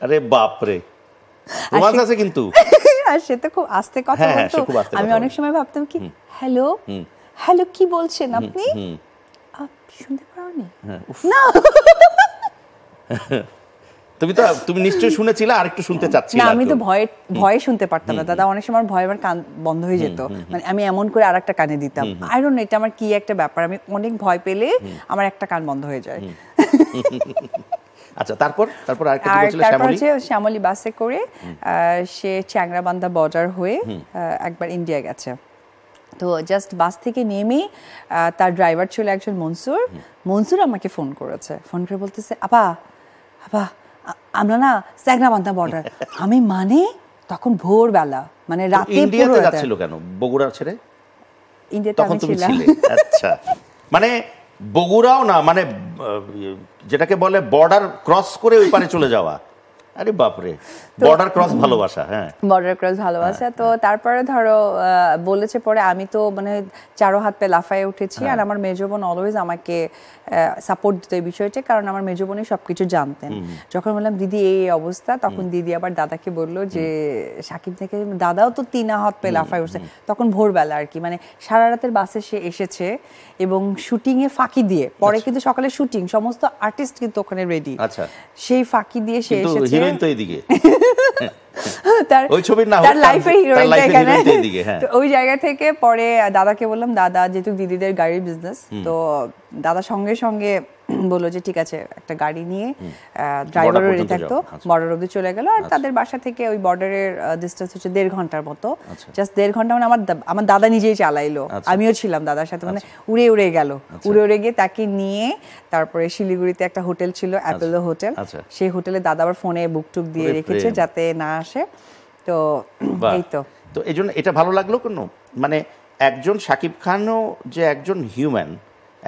A: আরে বাপ রে, রোমান্স আছে কিন্তু।
B: আর সে তো খুব আস্তে কথা
A: হ্যাঁ, হ্যাঁ,
B: বলতো।
A: সে খুব আস্তে
B: আমি
A: কথা
B: অনেক
A: বলে।
B: সময় ভাবতাম কি, হ্যালো হ্যালো, কি বলছেন আপনি? আপনি শুনতে পারোনি? না।
A: তুমি নিশ্চয়ই শুনেছিলে, আর একটু শুনতে চাচ্ছিলে।
B: না, আমি তো ভয়ে ভয়ে শুনতে পারতাম না দাদা। অনেক সময় ভয়ে আমার কান বন্ধ হয়ে যেত, মানে আমি এমন করে আরেকটা কানে দিতাম। আই ডোন্ট নো, এটা আমার কি একটা ব্যাপার, আমি অনেক ভয় পেলে আমার একটা কান বন্ধ হয়ে যায়।
A: আচ্ছা, তারপর তারপর আরেকটা কি
B: আর
A: বলছিলে?
B: তারপর
A: শ্যামলী।
B: হচ্ছে শ্যামলী বাসে করে সে চ্যাংরাবান্ধা বর্ডার হয়ে একবার ইন্ডিয়া গেছে। তো জাস্ট বাস থেকে নেমে তার ড্রাইভার ছিল একজন মনসুর। মনসুর আমাকে ফোন করেছে, ফোন করে বলতেছে, আপা আপা আমরা না চ্যাংরাবান্ধা বর্ডার। আমি মানে তখন ভোরবেলা, মানে রাতে
A: ইন্ডিয়াতে যাচ্ছিল কেন, বগুড়া ছেড়ে?
B: ইন্ডিয়াতে
A: তখন
B: আমি
A: তুমি
B: ছিলাম।
A: ছিলে। আচ্ছা, মানে বগুড়াও না, মানে যেটাকে বলে বর্ডার ক্রস করে ওই পারে চলে যাওয়া। আরে বাপরে, বর্ডার ক্রস ভালোবাসা। হ্যাঁ,
B: বর্ডার ক্রস ভালোবাসা। তো তারপরে ধরো বলেছে পরে, আমি তো মানে চারো হাত পে লাফায় উঠেছি। আর আমার মেজো বোন অলওয়েজ আমাকে সাপোর্ট দিত এই বিষয়টা, কারণ আমার মেজো বোনই সবকিছু জানতেন। যখন বললাম দিদি এই অবস্থা, তখন দিদি আবার দাদাকে বললো যে সাকিব থেকে, দাদাও তো 3 হাত পে লাফায় উঠছে। তখন ভোরবেলা আর কি, মানে সারা রাতের বাসে সে এসেছে এবং শুটিং এ ফাঁকি দিয়ে, পরে কিন্তু সকালে শুটিং, সমস্ত আর্টিস্ট কিন্তু ওখানে রেডি,
A: আচ্ছা,
B: সেই ফাঁকি দিয়ে সে
A: কিন্তু
B: এসেছে।
A: হিরোইন তো এইদিকে।
B: তার
A: ওই ছবির না হোক,
B: তার লাইফের হিরোইনটা
A: লাইফের
B: এখানে।
A: হিরোইনটা এইদিকে। হ্যাঁ,
B: তো ওই জায়গা থেকে পরে দাদাকে বললাম, দাদা যেহেতু দিদিদের গাড়ির বিজনেস, তো দাদা সঙ্গে সঙ্গে বললো যে ঠিক আছে, একটা গাড়ি নিয়ে ড্রাইভারও রেডি থাকতো, বর্ডার অব্দি চলে গেল। আর তাদের বাসা থেকে ওই বর্ডারের ডিস্টেন্স হচ্ছে 1.5 ঘন্টার মতো। জাস্ট 1.5 ঘন্টা, মানে আমার দাদা নিজেই চালাইলো, আমিও ছিলাম দাদার সাথে, মানে উড়ে উড়ে গেল। উড়ে উড়ে গিয়ে তাকে নিয়ে তারপরে শিলিগুড়িতে একটা হোটেল ছিল, অ্যাপেলো হোটেল, সেই হোটেলে দাদা আবার ফোনে বুক টুক দিয়ে রেখেছে যাতে না আসে। তো এই তো
A: এই জন্য এটা ভালো লাগলো কেন, মানে একজন শাকিব খানও যে একজন হিউম্যান,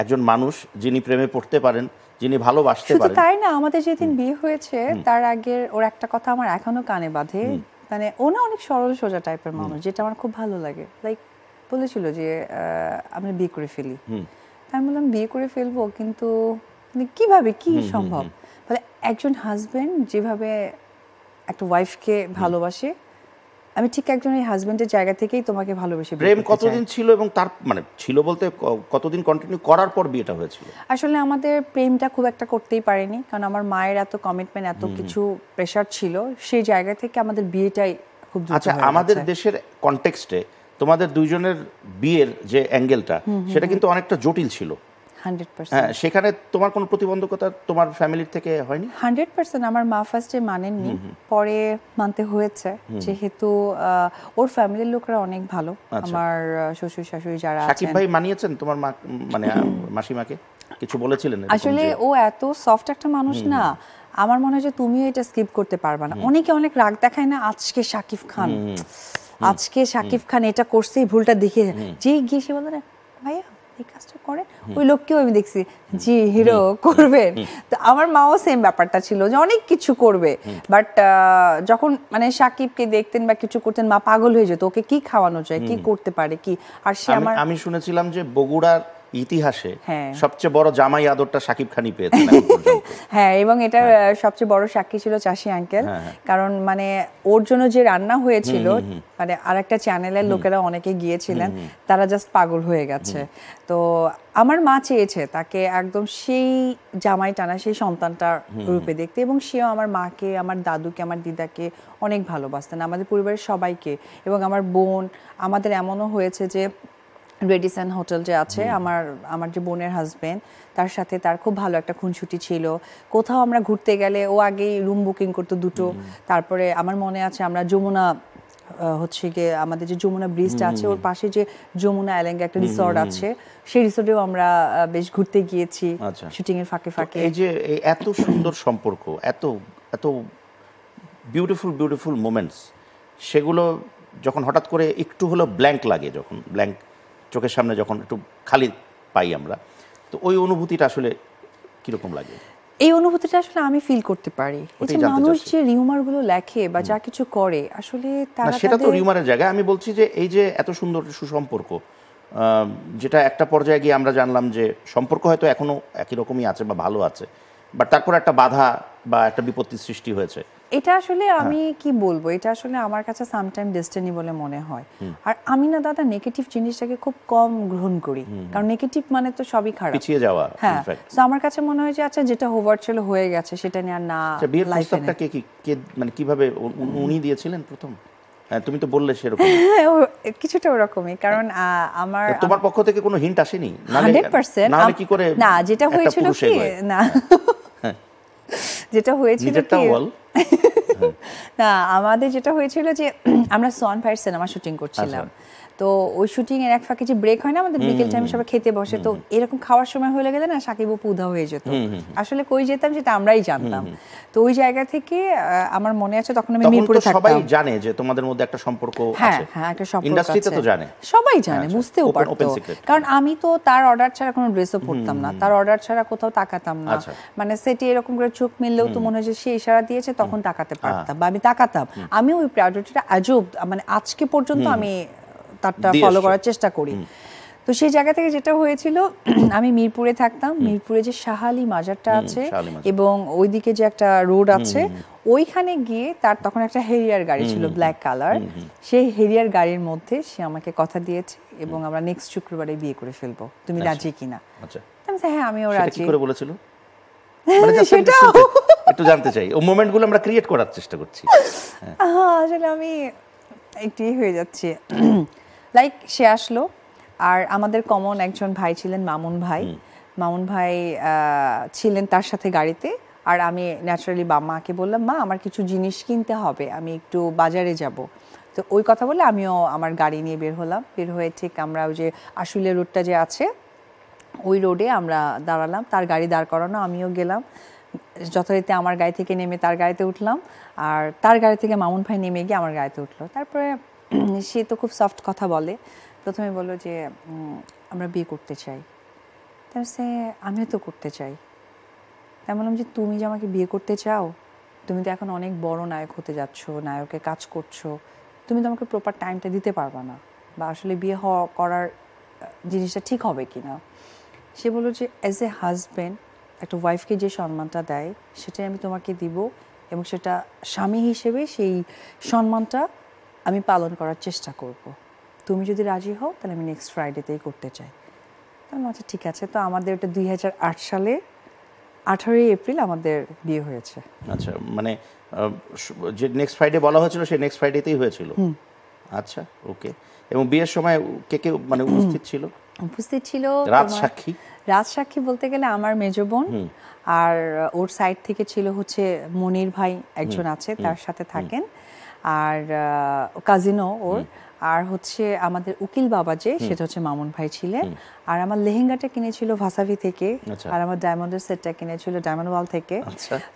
A: একজন মানুষ যিনি প্রেমে পড়তে পারেন, যিনি ভালোবাসতে
B: শুধু
A: পারেন।
B: তাই না, আমাদের যেদিন বিয়ে হয়েছে তার আগের ওর একটা কথা আমার এখনো কানে বাঁধে। মানে ও না অনেক সরল সোজা টাইপের মানুষ, যেটা আমার খুব ভালো লাগে। লাইক বলেছিল যে আমরা বিয়ে করে ফেলি। তাই আমি বললাম বিয়ে করে ফেলবো, কিন্তু মানে কিভাবে, কি সম্ভব? বলে একজন হাজবেন্ড যেভাবে একটা ওয়াইফকে ভালোবাসে, আমি ঠিক একজন এই হাজবেন্ডের জায়গা থেকেই তোমাকে ভালোবেসে বিয়ে
A: প্রেম
B: করতে
A: কতদিন
B: চাই।
A: ছিল, এবং তার মানে ছিল বলতে কতদিন কন্টিনিউ করার পর বিয়েটা হয়েছিল?
B: আসলে আমাদের প্রেমটা খুব একটা করতেই পারিনি, কারণ আমার মায়ের এত কমিটমেন্ট, এত কিছু প্রেশার ছিল, সেই জায়গা থেকে আমাদের বিয়েটাই খুব দ্রুত
A: আচ্ছা,
B: হয়ে গেছে।
A: আমাদের দেশের কনটেক্সটে তোমাদের দুইজনের বিয়ের যে অ্যাঙ্গেলটা, সেটা কিন্তু অনেকটা জটিল ছিল।
B: 100%।
A: হ্যাঁ, সেখানে তোমার কোনো প্রতিবন্ধকতা তোমার ফ্যামিলির থেকে হয়নি?
B: 100%। আমার মা ফার্স্টে মানেননি, পরে মানতে হয়েছে, যেহেতু ওর ফ্যামিলির লোকরা অনেক ভালো। আমার শ্বশুর শাশুড়ি যারা
A: সাকিব
B: আছেন,
A: ভাই মানিয়েছেন তোমার মা, মানে মাসিমাকে কিছু বলেছিলেন এরকম
B: আসলে
A: যে?
B: ও এত সফট একটা মানুষ না, আমার মনে হয় যে তুমিও এটা স্কিপ করতে পারবা না। অনেকে অনেক রাগ দেখায় না, আজকে শাকিব খান, আজকে শাকিব খান এটা করছে, এই ভুলটা দেখে যে গিয়ে সে বলে না ভাইয়া এই কাজটা করেন, ওই লোককেও আমি দেখছি জি হিরো করবেন। তো আমার মাও সেম ব্যাপারটা ছিল যে অনেক কিছু করবে, বাট যখন মানে সাকিবকে দেখতেন বা কিছু করতেন, মা পাগল হয়ে যেত, ওকে কি খাওয়ানো যায়, কি করতে পারে কি। আর সে আমার,
A: আমি শুনেছিলাম যে বগুড়ার ইতিহাসে
B: হ্যাঁ,
A: সবচেয়ে বড় জামাই আদরটা সাকিব খানই পেয়েছেন এখন পর্যন্ত।
B: হ্যাঁ, এবং এটার সবচেয়ে বড় সাক্ষী ছিল চাষি আঙ্কেল। কারণ মানে ওর জন্য যে রান্না হয়েছিল, মানে আরেকটা চ্যানেলের লোকেরা অনেকে গিয়েছিলেন, তারা জাস্ট পাগল হয়ে গেছে। তো আমার মা চেয়েছে তাকে একদম সেই জামাই টানা, সেই সন্তানটার রূপে দেখতে, এবং সেও আমার মাকে, আমার দাদুকে, আমার দিদাকে অনেক ভালোবাসতেন, আমাদের পরিবারের সবাইকে। এবং আমার বোন, আমাদের এমনও হয়েছে যে রেডিসন হোটেল যে আছে, আমার যে বোনের হাজবেন্ড, তার সাথে তার খুব ভালো একটা খুনসুটি ছিল। কোথাও আমরা ঘুরতে গেলে ও আগেই রুম বুকিং করতো 2টো। তারপরে আমার মনে আছে আমরা যমুনা হচ্ছে গিয়ে আমাদের যে যমুনা ব্রিজটা আছে, ওর পাশে যে যমুনা এলেঙ্গা একটা রিসর্ট আছে, সেই রিসর্টেও আমরা বেশ ঘুরতে গিয়েছি শুটিং এর ফাঁকে ফাঁকে।
A: এই যে এত সুন্দর সম্পর্ক, এত এত বিউটিফুল মোমেন্টস, সেগুলো যখন হঠাৎ করে একটু হলো ব্ল্যাঙ্ক লাগে, যখন ব্ল্যাঙ্ক চোখের সামনে যখন একটু খালি পাই আমরা, তো ওই অনুভূতিটা আসলে কিরকম লাগে?
B: এই অনুভূতিটা আসলে আমি ফিল করতে পারি। এই যে মানুষ যে রিউমার গুলো লেখে বা যা কিছু করে, আসলে তারা,
A: সেটা তো রিউমারের জায়গায়। আমি বলছি যে এই যে এত সুন্দর সুসম্পর্ক, যেটা একটা পর্যায়ে গিয়ে আমরা জানলাম যে সম্পর্ক হয়তো এখনো একই রকমই আছে বা ভালো আছে, বাট তারপর একটা বাধা বা একটা বিপত্তির সৃষ্টি হয়েছে,
B: এটা আসলে আমি কি বলবো, এটা আসলে আমার কাছে সামটাইম ডেস্টিনি বলে মনে হয়। আর আমি না দাদা নেগেটিভ জিনিসটাকে খুব কম গ্রহণ করি, কারণ নেগেটিভ মানে তো সবই খারাপ,
A: পিছিয়ে যাওয়া।
B: হ্যাঁ, তো আমার কাছে মনে হয় যে আচ্ছা যেটা হোভার ছিল হয়ে গেছে, সেটা নিয়ে আর না।
A: বিয়ের প্রস্তাবটা কে মানে কিভাবে উনি দিয়েছিলেন প্রথম? হ্যাঁ, তুমি তো বললে সেরকম।
B: কিছুটা ওরকমই, কারণ আমার
A: তোমার পক্ষ থেকে কোনো হিন্ট আসেনি?
B: 100%
A: না হলে কি করে
B: না, যেটা হয়েছিল কি না, যেটা হয়েছিল কি না, আমাদের যেটা হয়েছিল যে আমরা সোয়ান ভাইয়ের সিনেমা শুটিং করছিলাম। তো ওই শুটিং এর এক ফাঁকে যে ব্রেক হয় না আমাদের, বিকেল টাইমে সবাই খেতে বসে, তো এরকম খাওয়ার সময় হয়ে গেলে না সাকিব অপু উধাও হয়ে যেত। আসলে কই যেতাম সেটা আমরাই জানতাম। তো ওই জায়গা থেকে আমার মনে আছে তখন আমি মিরপুরে থাকতাম।
A: সবাই জানে যে তোমাদের মধ্যে একটা সম্পর্ক আছে।
B: হ্যাঁ, একটা সম্পর্ক আছে,
A: ইন্ডাস্ট্রিতে তো জানে,
B: সবাই জানে, বুঝতেও পারতো। কারণ আমি তো তার অর্ডার ছাড়া কোনো ড্রেসও পরতাম না, তার অর্ডার ছাড়া কোথাও তাকাতাম না। মানে সেটে এরকম করে চোখ মিললেও তো মনে হয় যে সে ইশারা দিয়েছে, তখন তাকাতে পারতাম বা আমি তাকাতাম। আমি ওই প্রায়োরিটিটা আজও মানে আজকে পর্যন্ত আমি তারটা ফলো করার চেষ্টা করি। তো সেই জায়গা থেকে যেটা হয়েছিল, আমি মিরপুরে থাকতাম, মিরপুরে যে শাহালি মাজারটা আছে এবং ওইদিকে যে একটা রোড আছে, ওইখানে গিয়ে তার তখন একটা হেরিয়ার গাড়ি ছিল ব্ল্যাক কালার, সেই হেরিয়ার গাড়ির মধ্যে সে আমাকে কথা দিয়েছে এবং আমরা নেক্সট শুক্রবারে বিয়ে করে ফেলবো, তুমি রাজি কিনা? হ্যাঁ, আমিও রাজি।
A: কি করে বলেছিল মানে একটু জানতে চাই, ও মোমেন্টগুলো আমরা ক্রিয়েট করার চেষ্টা করছি।
B: আসলে আমি একটু হয়ে যাচ্ছে, লাইক সে আসলো, আর আমাদের কমন একজন ভাই ছিলেন মামুন ভাই। মামুন ভাই ছিলেন তার সাথে গাড়িতে, আর আমি ন্যাচারালি মাকে বললাম, মা আমার কিছু জিনিস কিনতে হবে, আমি একটু বাজারে যাব। তো ওই কথা বলে আমিও আমার গাড়ি নিয়ে বের হলাম। বের হয়ে ঠিক আমরা ওই যে আশুলিয়া রোডটা যে আছে ওই রোডে আমরা দাঁড়ালাম, তার গাড়ি দাঁড় করানো, আমিও গেলাম যথারীতি আমার গাড়ি থেকে নেমে তার গাড়িতে উঠলাম, আর তার গাড়ি থেকে মামুন ভাই নেমে গিয়ে আমার গাড়িতে উঠলো। তারপরে সে তো খুব সফট কথা বলে, প্রথমে বললো যে আমরা বিয়ে করতে চাই। তার সে আমিও তো করতে চাই। তাই বললাম যে তুমি যে আমাকে বিয়ে করতে চাও, তুমি তো এখন অনেক বড় নায়ক হতে যাচ্ছ, নায়কের কাজ করছো, তুমি তো আমাকে প্রপার টাইমটা দিতে পারবা না, বা আসলে বিয়ে করার জিনিসটা ঠিক হবে কি না। সে বললো যে অ্যাজ এ হাজব্যান্ড একটা ওয়াইফকে যে সম্মানটা দেয় সেটাই আমি তোমাকে দিব, এবং সেটা স্বামী হিসেবে সেই সম্মানটা আমি পালন করার চেষ্টা করব। তুমি যদি রাজি হও তাহলে আমি নেক্সট ফ্রাইডেতেই করতে চাই। তাহলে আচ্ছা ঠিক আছে। তো আমাদের ওটা 2008 সালের 18ই এপ্রিল আমাদের বিয়ে হয়েছে।
A: আচ্ছা, মানে যে নেক্সট ফ্রাইডে বলা হয়েছিল সেই নেক্সট ফ্রাইডেতেই হয়েছিল? আচ্ছা, ওকে। এবং বিয়ের সময় কে কে মানে উপস্থিত ছিল?
B: উপস্থিত ছিল
A: রাজ সাক্ষী
B: বলতে গেলে আমার মেজো বোন, আর ওর সাইড থেকে ছিল হচ্ছে মনির ভাই একজন আছে, তার সাথে থাকেন, আর কাজিনও ওর, আর হচ্ছে আমাদের উকিল বাবা যে সেটা হচ্ছে মামুন ভাই ছিলেন, আর আমার লেহেঙ্গাটা কিনেছিল ভাসাভি থেকে, আর আমার ডায়মন্ডের সেটটা কিনেছিল ডায়মন্ড ওয়াল থেকে।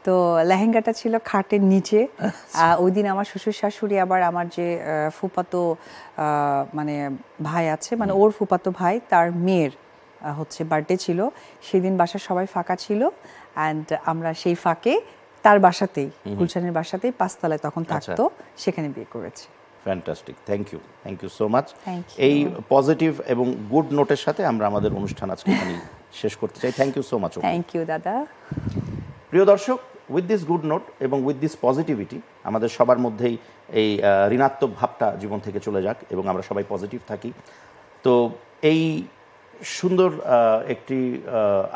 B: তো লেহেঙ্গাটা ছিল খাটের নিচে। ওই দিন আমার শ্বশুর শাশুড়ি আবার আমার যে ফুপাতো মানে ভাই আছে, মানে ওর ফুপাতো ভাই তার মেয়ের হচ্ছে বার্থডে ছিল, সেদিন বাসা সবাই ফাঁকা ছিল, অ্যান্ড আমরা সেই ফাঁকে তার বাসাতেই, গুলশানের বাসাতেই 5 তলায় তখন থাকতো, সেখানে বিয়ে করেছি।
A: Fantastic, thank you so much. এই পজিটিভ এবং গুড নোটের সাথে আমরা আমাদের অনুষ্ঠান আজকে এখানে শেষ করতে চাই। Thank you so much.
B: Thank you দাদা।
A: প্রিয় দর্শক, উইথ দিস গুড নোট এবং উইথ দিস পজিটিভিটি আমাদের সবার মধ্যেই এই ঋণাত্মক ভাবটা জীবন থেকে চলে যাক এবং আমরা সবাই পজিটিভ থাকি। তো এই সুন্দর একটি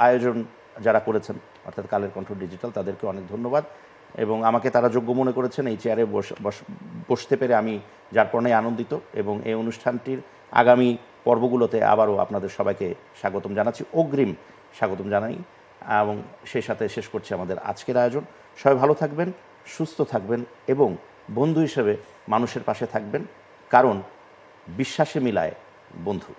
A: আয়োজন যারা করেছেন অর্থাৎ কালের কণ্ঠ ডিজিটাল, তাদেরকে অনেক ধন্যবাদ, এবং আমাকে তারা যোগ্য মনে করেছেন এই চেয়ারে বসতে পেরে আমি যার পরনে আনন্দিত, এবং এই অনুষ্ঠানটির আগামী পর্বগুলোতে আবারও আপনাদের সবাইকে স্বাগতম জানাচ্ছি, অগ্রিম স্বাগতম জানাই, এবং সেই সাথে শেষ করছি আমাদের আজকের আয়োজন। সবাই ভালো থাকবেন, সুস্থ থাকবেন এবং বন্ধু হিসেবে মানুষের পাশে থাকবেন, কারণ বিশ্বাসে মিলায় বন্ধু।